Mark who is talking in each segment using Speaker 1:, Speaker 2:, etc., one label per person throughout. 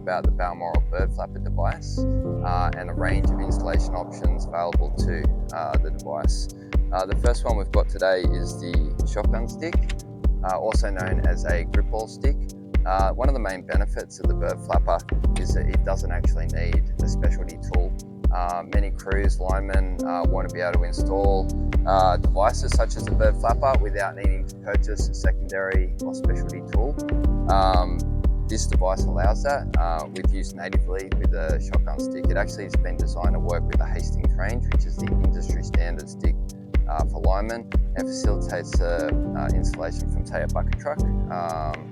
Speaker 1: about the Balmoral Bird Flappa device and a range of installation options available to the device. The first one we've got today is the shotgun stick, also known as a grip ball stick. One of the main benefits of the Bird Flappa is that it doesn't actually need a specialty tool. Many crews, linemen want to be able to install devices such as the Bird Flappa without needing to purchase a secondary or specialty tool. This device allows that with use natively with a shotgun stick. It actually has been designed to work with the Hastings range, which is the industry standard stick for linemen, and facilitates installation from, say, a bucket truck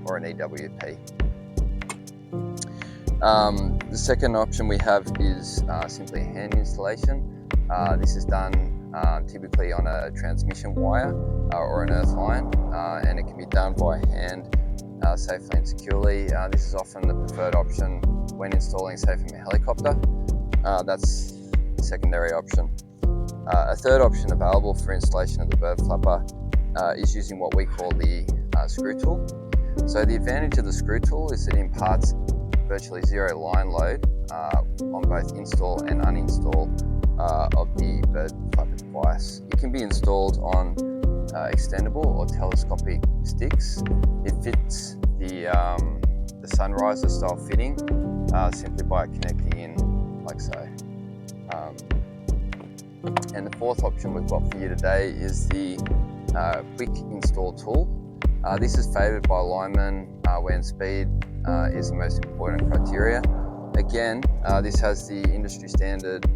Speaker 1: or an EWP. The second option we have is simply a hand installation. This is done typically on a transmission wire or an earth line, and it can be done by hand safely and securely. This is often the preferred option when installing, say, from a helicopter. That's the secondary option. A third option available for installation of the Bird Flappa is using what we call the screw tool. So the advantage of the screw tool is that it imparts virtually zero line load on both install and uninstall of the Bird Flappa device. It can be installed on extendable or telescopic sticks. It fits the sunriser style fitting simply by connecting in like so. And the fourth option we've got for you today is the quick install tool. This is favoured by linemen when speed is the most important criteria. Again, this has the industry standard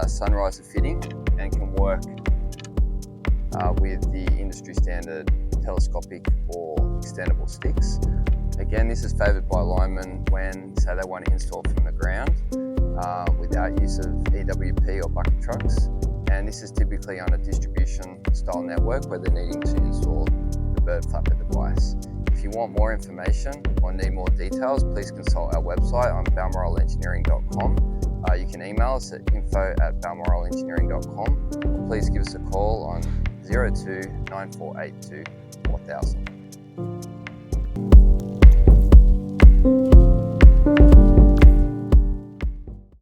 Speaker 1: sunriser fitting and can work with the industry standard telescopic or extendable sticks. Again, this is favoured by linemen when, say, they want to install from the ground without use of EWP or bucket trucks, and this is typically on a distribution style network where they're needing to install the Bird Flappa device. If you want more information or need more details, please consult our website on balmoralengineering.com. You can email us at info@balmoralengineering.com, or please give us a call on 02 9482 4000.